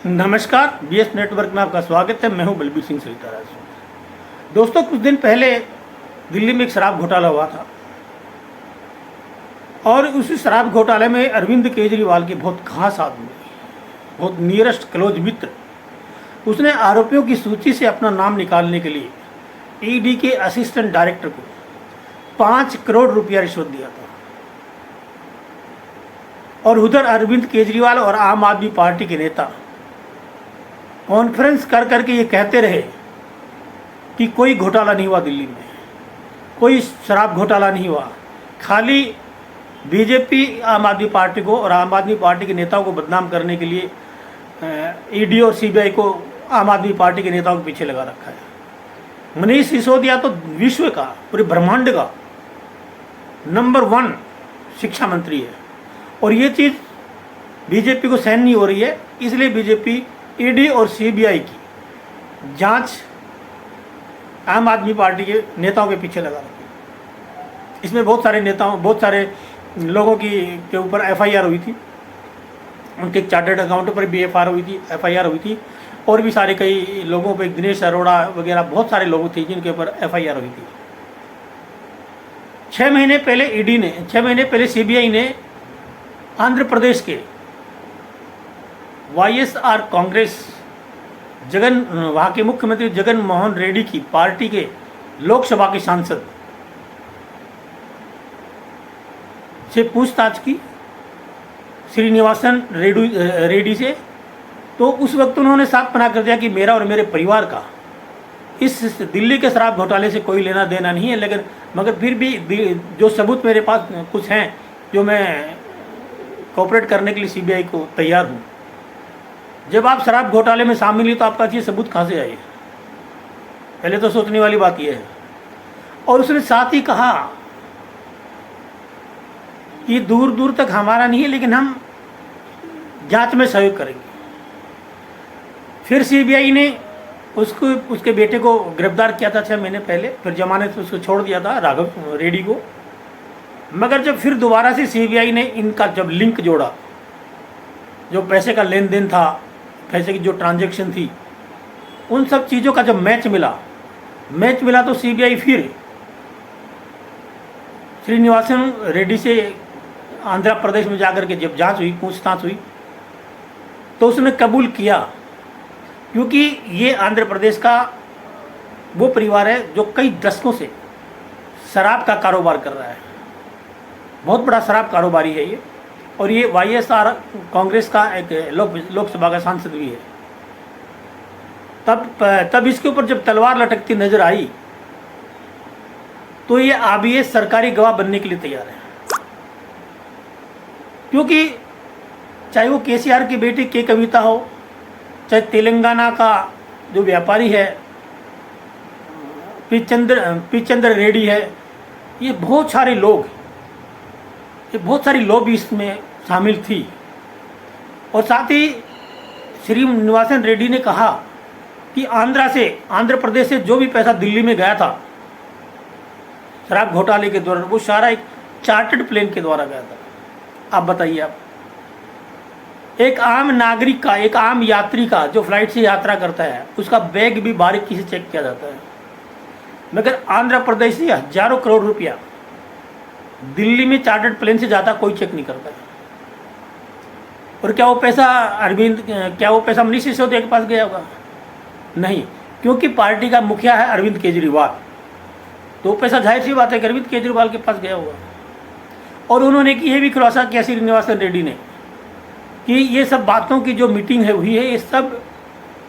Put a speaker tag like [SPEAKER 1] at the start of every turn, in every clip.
[SPEAKER 1] नमस्कार, BS network में आपका स्वागत है। मैं हूं बलबीर सिंह सरिताराज। दोस्तों, कुछ दिन पहले दिल्ली में एक शराब घोटाला हुआ था और उसी शराब घोटाले में अरविंद केजरीवाल के बहुत खास आदमी, बहुत नियरेस्ट क्लोज मित्र, उसने आरोपियों की सूची से अपना नाम निकालने के लिए ईडी के असिस्टेंट डायरेक्टर को 5 करोड़ रुपया रिश्वत दिया था। और उधर अरविंद केजरीवाल और आम आदमी पार्टी के नेता कॉन्फ्रेंस कर करके ये कहते रहे कि कोई घोटाला नहीं हुआ, दिल्ली में कोई शराब घोटाला नहीं हुआ। खाली बीजेपी आम आदमी पार्टी को और आम आदमी पार्टी के नेताओं को बदनाम करने के लिए ईडी और सीबीआई को आम आदमी पार्टी के नेताओं के पीछे लगा रखा है। मनीष सिसोदिया तो विश्व का, पूरे ब्रह्मांड का नंबर 1 शिक्षा मंत्री है और ये चीज़ बीजेपी को सहन नहीं हो रही है, इसलिए बीजेपी ईडी और सीबीआई की जांच आम आदमी पार्टी के नेताओं के पीछे लगा रखी है। इसमें बहुत सारे लोगों के ऊपर एफआईआर हुई थी, उनके चार्टर्ड अकाउंट पर भी एफआईआर हुई थी और भी सारे कई लोगों पर, दिनेश अरोड़ा वगैरह बहुत सारे लोग थे जिनके ऊपर एफआईआर हुई थी। 6 महीने पहले सीबीआई ने आंध्र प्रदेश के वाईएसआर कांग्रेस वहाँ के मुख्यमंत्री जगन मोहन रेड्डी की पार्टी के लोकसभा के सांसद से पूछताछ की, श्रीनिवासन रेड्डी से। तो उस वक्त उन्होंने साफ मना कर दिया कि मेरा और मेरे परिवार का इस दिल्ली के शराब घोटाले से कोई लेना देना नहीं है, मगर फिर भी जो सबूत मेरे पास कुछ हैं जो मैं कोऑपरेट करने के लिए सीबीआई को तैयार हूँ। जब आप शराब घोटाले में शामिल हैं तो आपका ये सबूत कहाँ से आए? पहले तो सोचने वाली बात यह है। और उसने साथ ही कहा कि दूर दूर तक हमारा नहीं है, लेकिन हम जांच में सहयोग करेंगे। फिर सीबीआई ने उसके बेटे को गिरफ्तार किया था 6 महीने पहले, फिर जमानत से उसको छोड़ दिया था, राघव रेड्डी को। मगर जब फिर दोबारा से सीबीआई ने इनका जब लिंक जोड़ा, जो पैसे का लेन देन था, पैसे की जो ट्रांजैक्शन थी, उन सब चीज़ों का जब मैच मिला तो सीबीआई फिर श्रीनिवासन रेड्डी से आंध्र प्रदेश में जाकर के जब जांच हुई, पूछताछ हुई, तो उसने कबूल किया, क्योंकि ये आंध्र प्रदेश का वो परिवार है जो कई दशकों से शराब का कारोबार कर रहा है। बहुत बड़ा शराब कारोबारी है ये, और ये वाईएसआर कांग्रेस का एक लोकसभा का सांसद भी है। तब इसके ऊपर जब तलवार लटकती नजर आई तो ये आबिए सरकारी गवाह बनने के लिए तैयार है, क्योंकि चाहे वो केसीआर की बेटी के कविता हो, चाहे तेलंगाना का जो व्यापारी है पी चंद्र रेड्डी है, ये बहुत सारी लॉबी इसमें शामिल थी। और साथ ही श्रीनिवासन रेड्डी ने कहा कि आंध्र प्रदेश से जो भी पैसा दिल्ली में गया था शराब घोटाले के दौरान, वो सारा एक चार्टर्ड प्लेन के द्वारा गया था। आप बताइए, आप एक आम नागरिक का, एक आम यात्री का जो फ्लाइट से यात्रा करता है, उसका बैग भी बारीकी से चेक किया जाता है। मगर आंध्र प्रदेश से हजारों करोड़ रुपया दिल्ली में चार्टर्ड प्लेन से जाता, कोई चेक नहीं करता है। और क्या वो पैसा मनीष सिसोदिया के पास गया होगा? नहीं, क्योंकि पार्टी का मुखिया है अरविंद केजरीवाल, तो पैसा जाहिर सी बात है कि अरविंद केजरीवाल के पास गया होगा। और उन्होंने ये भी खुलासा किया श्रीनिवासन रेड्डी ने कि ये सब बातों की जो मीटिंग हुई है, ये सब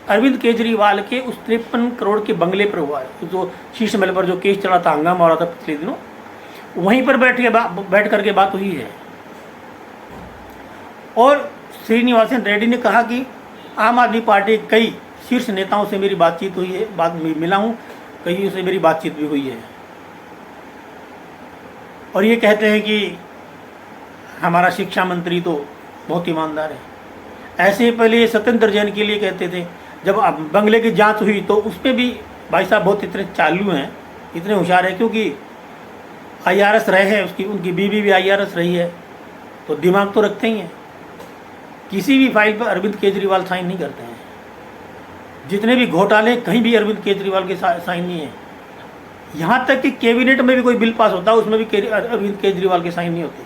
[SPEAKER 1] अरविंद केजरीवाल के उस 53 करोड़ के बंगले पर हुआ है, जो शीश महल पर जो केस चला था, हंगामा हो रहा था पिछले दिनों, वहीं पर बैठ करके बात हुई है। और श्रीनिवासन रेड्डी ने कहा कि आम आदमी पार्टी के कई शीर्ष नेताओं से मेरी बातचीत हुई है, मिला हूँ, कई से मेरी बातचीत भी हुई है। और ये कहते हैं कि हमारा शिक्षा मंत्री तो बहुत ईमानदार है। ऐसे ही पहले ये सत्येंद्र जैन के लिए कहते थे, जब बंगले की जांच हुई तो उसमें भी भाई साहब बहुत इतने चालू हैं, इतने होशियार हैं, क्योंकि आईआरएस रहे हैं, उनकी बीवी भी आईआरएस रही है, तो दिमाग तो रखते ही हैं। किसी भी फाइल पर अरविंद केजरीवाल साइन नहीं करते हैं। जितने भी घोटाले कहीं भी अरविंद केजरीवाल के साइन नहीं है। यहाँ तक कि कैबिनेट में भी कोई बिल पास होता है उसमें भी अरविंद केजरीवाल के साइन नहीं होते।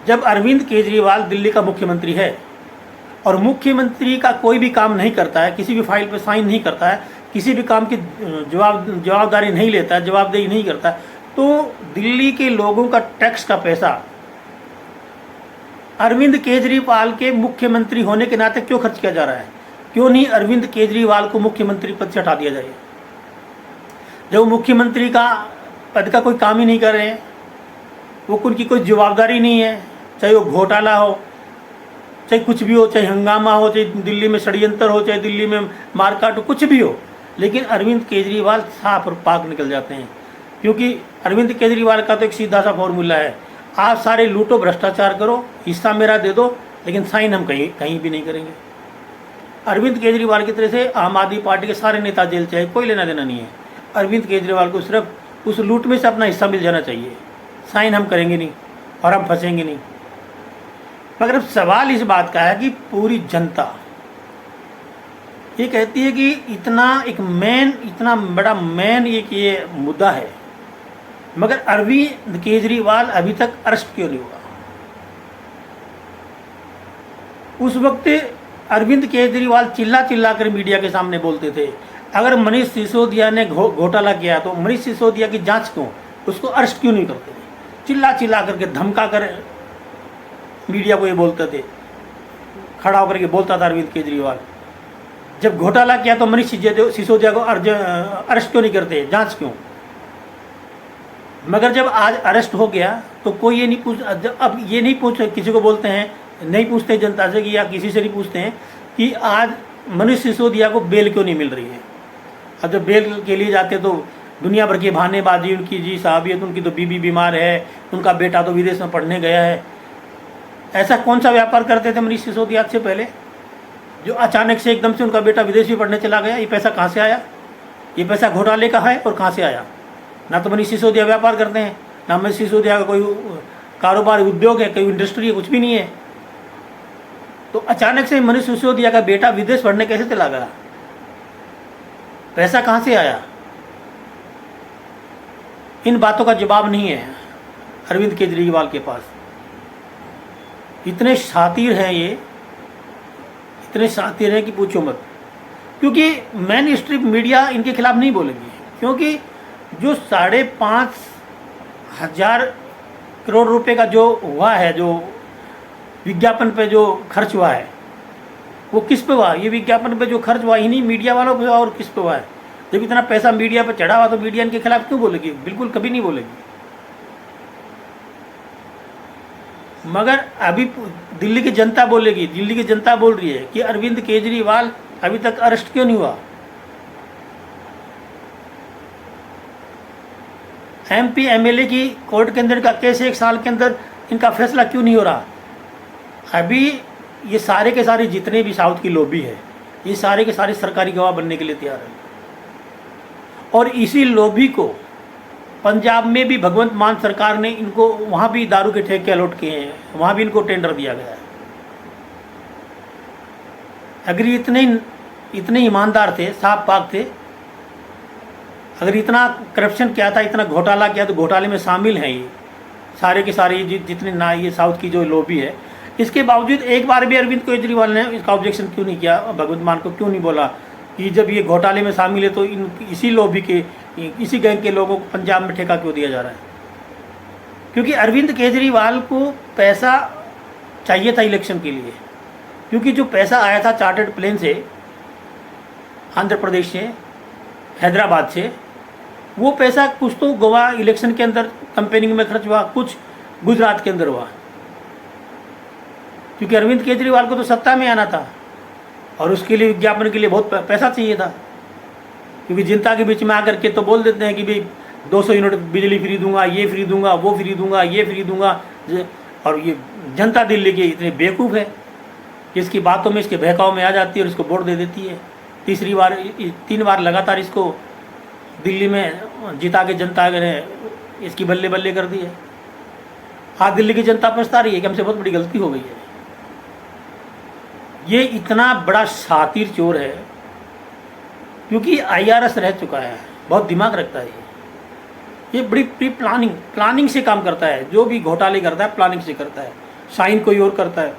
[SPEAKER 1] जब अरविंद केजरीवाल दिल्ली का मुख्यमंत्री है और मुख्यमंत्री का कोई भी काम नहीं करता है, किसी भी फाइल पर साइन नहीं करता है, किसी भी काम की जवाबदारी नहीं लेता है, जवाबदेही नहीं करता है, तो दिल्ली के लोगों का टैक्स का पैसा अरविंद केजरीवाल के मुख्यमंत्री होने के नाते क्यों खर्च किया जा रहा है? क्यों नहीं अरविंद केजरीवाल को मुख्यमंत्री पद से हटा दिया जाए? जब मुख्यमंत्री का पद का कोई काम ही नहीं कर रहे हैं, वो उनकी कोई जवाबदारी नहीं है, चाहे वो घोटाला हो, चाहे कुछ भी हो, चाहे हंगामा हो, चाहे दिल्ली में षड्यंत्र हो, चाहे दिल्ली में मारकाट हो, कुछ भी हो, लेकिन अरविंद केजरीवाल साफ और पाक निकल जाते हैं। क्योंकि अरविंद केजरीवाल का तो एक सीधा सा फॉर्मूला है, आप सारे लूटो, भ्रष्टाचार करो, हिस्सा मेरा दे दो, लेकिन साइन हम कहीं भी नहीं करेंगे। अरविंद केजरीवाल की तरह से आम आदमी पार्टी के सारे नेता जेल चाहे, कोई लेना देना नहीं है। अरविंद केजरीवाल को सिर्फ उस लूट में से अपना हिस्सा मिल जाना चाहिए, साइन हम करेंगे नहीं और हम फंसेंगे नहीं। मगर अब सवाल इस बात का है कि पूरी जनता ये कहती है कि इतना बड़ा मेन ये मुद्दा है, मगर अरविंद केजरीवाल अभी तक अरेस्ट क्यों नहीं हुआ? उस वक्त अरविंद केजरीवाल चिल्ला कर मीडिया के सामने बोलते थे, अगर मनीष सिसोदिया ने घोटाला किया तो मनीष सिसोदिया की जांच क्यों, उसको अरेस्ट क्यों नहीं करते थे? चिल्ला करके धमका कर मीडिया को ये बोलते थे, खड़ा होकर के बोलता था अरविंद केजरीवाल। जब घोटाला किया तो मनीष सिसोदिया को अरेस्ट क्यों नहीं करते, जांच क्यों? मगर जब आज अरेस्ट हो गया तो कोई ये नहीं अब ये नहीं किसी को बोलते हैं, नहीं पूछते जनता से कि या किसी से नहीं पूछते हैं कि आज मनीष सिसोदिया को बेल क्यों नहीं मिल रही है। अब जब बेल के लिए जाते तो दुनिया भर की बहानेबाजी, उनकी जी साहबियत, उनकी तो बीबी बीमार है, उनका बेटा तो विदेश में पढ़ने गया है। ऐसा कौन सा व्यापार करते थे मनीष सिसोदिया से पहले जो अचानक से एकदम से उनका बेटा विदेश भी पढ़ने चला गया? ये पैसा कहाँ से आया? ये पैसा घोटाले का है और कहाँ से आया? ना तो मनीष सिसोदिया व्यापार करते हैं, ना मनीष सिसोदिया का कोई कारोबार उद्योग है, कोई इंडस्ट्री है, कुछ भी नहीं है। तो अचानक से मनीष सिसोदिया का बेटा विदेश पढ़ने कैसे चला गया? पैसा कहाँ से आया? इन बातों का जवाब नहीं है अरविंद केजरीवाल के पास। इतने शातिर हैं ये, इतने शातिर हैं कि पूछो मत। क्योंकि मेन स्ट्रीम मीडिया इनके खिलाफ नहीं बोलेगी, क्योंकि जो 5,500 करोड़ रुपए का जो हुआ है, जो विज्ञापन पे जो खर्च हुआ है, वो किस पे हुआ? ये विज्ञापन पे जो खर्च हुआ इन्हीं मीडिया वालों पे हुआ, और किस पे हुआ है? जब इतना पैसा मीडिया पे चढ़ा हुआ तो मीडिया इनके खिलाफ क्यों बोलेगी? बिल्कुल कभी नहीं बोलेगी। मगर अभी दिल्ली की जनता बोलेगी, दिल्ली की जनता बोल रही है कि अरविंद केजरीवाल अभी तक अरेस्ट क्यों नहीं हुआ? MP MLA की कोर्ट के अंदर का केस 1 साल के अंदर इनका फैसला क्यों नहीं हो रहा? अभी ये सारे के सारे जितने भी साउथ की लॉबी है, ये सारे के सारे सरकारी गवाह बनने के लिए तैयार है। और इसी लॉबी को पंजाब में भी भगवंत मान सरकार ने इनको वहाँ भी दारू के ठेके अलॉट किए हैं, वहाँ भी इनको टेंडर दिया गया है। अगर इतने ईमानदार थे, साफ पाक थे, अगर इतना करप्शन किया था, इतना घोटाला किया, तो घोटाले में शामिल हैं ये सारे के सारे जितने ना ये साउथ की जो लॉबी है। इसके बावजूद एक बार भी अरविंद केजरीवाल ने इसका ऑब्जेक्शन क्यों नहीं किया? भगवंत मान को क्यों नहीं बोला कि जब ये घोटाले में शामिल है तो इसी लॉबी के, इसी गैंग के लोगों को पंजाब में ठेका क्यों दिया जा रहा है? क्योंकि अरविंद केजरीवाल को पैसा चाहिए था इलेक्शन के लिए। क्योंकि जो पैसा आया था चार्टर्ड प्लेन से, आंध्र प्रदेश से, हैदराबाद से, वो पैसा कुछ तो गोवा इलेक्शन के अंदर कैंपेनिंग में खर्च हुआ, कुछ गुजरात के अंदर हुआ। क्योंकि अरविंद केजरीवाल को तो सत्ता में आना था और उसके लिए विज्ञापन के लिए बहुत पैसा चाहिए था। क्योंकि जनता के बीच में आकर के तो बोल देते हैं कि भाई 200 यूनिट बिजली फ्री दूंगा, ये फ्री दूंगा, वो फ्री दूंगा, ये फ्री दूंगा। और ये जनता दिल्ली की इतनी बेवकूफ़ है कि इसकी बातों में, इसके बहकाव में आ जाती है और इसको वोट दे देती है। 3 बार लगातार इसको दिल्ली में जिता के जनता ने इसकी बल्ले बल्ले कर दी है। आज दिल्ली की जनता पछता रही है कि हमसे बहुत बड़ी गलती हो गई है। ये इतना बड़ा शातिर चोर है क्योंकि IRS रह चुका है, बहुत दिमाग रखता है ये बड़ी प्री प्लानिंग से काम करता है। जो भी घोटाले करता है प्लानिंग से करता है। साइन कोई और करता है,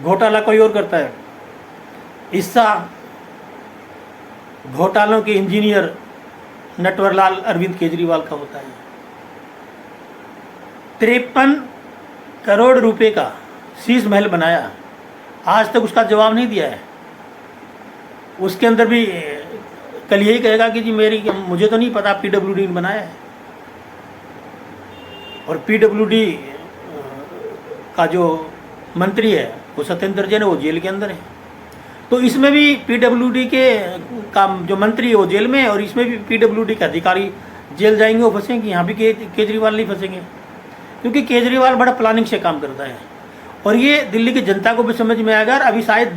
[SPEAKER 1] घोटाला कोई और करता है। हिस्सा घोटालों के इंजीनियर नटवरलाल अरविंद केजरीवाल का होता है। 53 करोड़ रुपए का शीश महल बनाया, आज तक उसका जवाब नहीं दिया है। उसके अंदर भी कल यही कहेगा कि जी मुझे तो नहीं पता, PWD ने बनाया है। और PWD का जो मंत्री है वो सत्येंद्र जैन है, वो जेल के अंदर है। तो इसमें भी PWD के का जो मंत्री है वो जेल में है, और इसमें भी PWD के अधिकारी जेल जाएंगे, वो फंसेंगे। यहाँ भी केजरीवाल नहीं फंसेंगे, क्योंकि केजरीवाल बड़ा प्लानिंग से काम करता है। और ये दिल्ली की जनता को भी समझ में आएगा। अभी शायद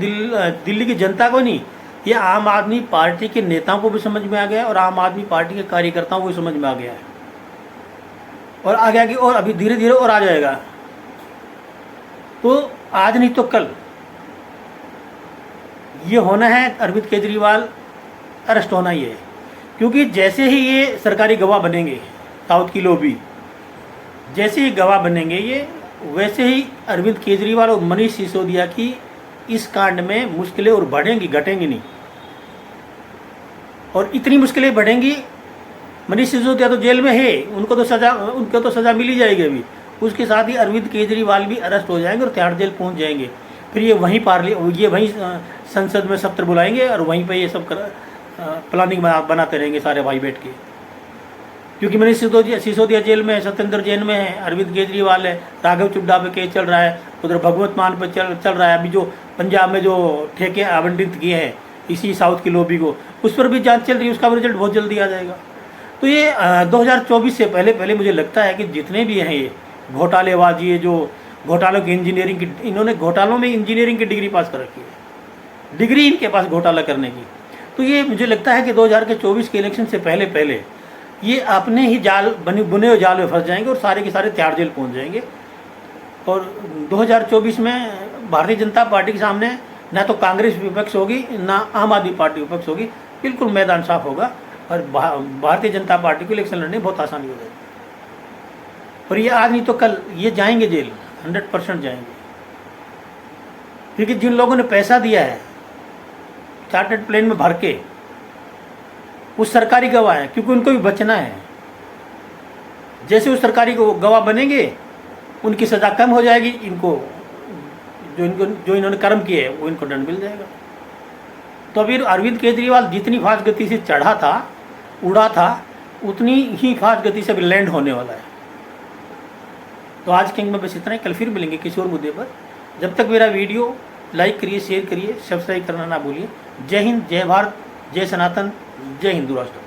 [SPEAKER 1] दिल्ली की जनता को नहीं, ये आम आदमी पार्टी के नेताओं को भी समझ में आ गया, और आम आदमी पार्टी के कार्यकर्ताओं को भी समझ में आ गया है। और आ गया कि और अभी धीरे धीरे और आ जाएगा। तो आज नहीं तो कल ये होना है, अरविंद केजरीवाल अरेस्ट होना ही है। क्योंकि जैसे ही ये सरकारी गवाह बनेंगे, साउथ की लॉबी जैसे ही गवाह बनेंगे ये, वैसे ही अरविंद केजरीवाल और मनीष सिसोदिया की इस कांड में मुश्किलें और बढ़ेंगी, घटेंगी नहीं। और इतनी मुश्किलें बढ़ेंगी, मनीष सिसोदिया तो जेल में है, उनको तो सज़ा मिल ही जाएगी अभी। उसके साथ ही अरविंद केजरीवाल भी अरेस्ट हो जाएंगे और तिहाड़ जेल पहुंच जाएंगे। फिर ये वहीं संसद में सत्र बुलाएंगे और वहीं पे ये सब प्लानिंग बनाते रहेंगे सारे भाई बैठ के। क्योंकि मनीष सिसोदिया जेल में है, सत्येंद्र जैन में है, अरविंद केजरीवाल है, राघव चुड्डा पे केस चल रहा है, उधर भगवत मान पे चल रहा है। अभी जो पंजाब में जो ठेके आवंटित किए हैं इसी साउथ की लॉबी को, उस पर भी जांच चल रही है, उसका भी रिजल्ट बहुत जल्दी आ जाएगा। तो ये 2024 से पहले मुझे लगता है कि जितने भी हैं ये घोटालेबाज, ये जो घोटालों की इंजीनियरिंग की, इन्होंने घोटालों में इंजीनियरिंग की डिग्री पास कर रखी है, डिग्री इनके पास घोटाला करने की। तो ये मुझे लगता है कि 2024 के इलेक्शन से पहले ये अपने ही बुने हुए जाल में फंस जाएंगे और सारे के सारे तिहाड़ जेल पहुंच जाएंगे। और 2024 में भारतीय जनता पार्टी के सामने ना तो कांग्रेस विपक्ष होगी, ना आम आदमी पार्टी विपक्ष होगी, बिल्कुल मैदान साफ होगा और भारतीय जनता पार्टी को इलेक्शन लड़ने बहुत आसानी हो जाएगी। और ये आज नहीं तो कल ये जाएंगे जेल, 100% जाएंगे। क्योंकि जिन लोगों ने पैसा दिया है चार्टर्ड प्लेन में भर के, वो सरकारी गवाह है, क्योंकि उनको भी बचना है। जैसे वो सरकारी गवाह बनेंगे उनकी सज़ा कम हो जाएगी, इनको जो इन्होंने कर्म किए वो इनको दंड मिल जाएगा। तो अभी अरविंद केजरीवाल जितनी फास्ट गति से चढ़ा था, उड़ा था, उतनी ही फास्ट गति से अभी लैंड होने वाला है। तो आज किंग में बस इतना ही, कल फिर मिलेंगे किसी और मुद्दे पर। जब तक मेरा वीडियो लाइक करिए, शेयर करिए, सब्सक्राइब करना ना भूलिए। जय हिंद, जय भारत, जय सनातन, जय हिंदू राष्ट्र।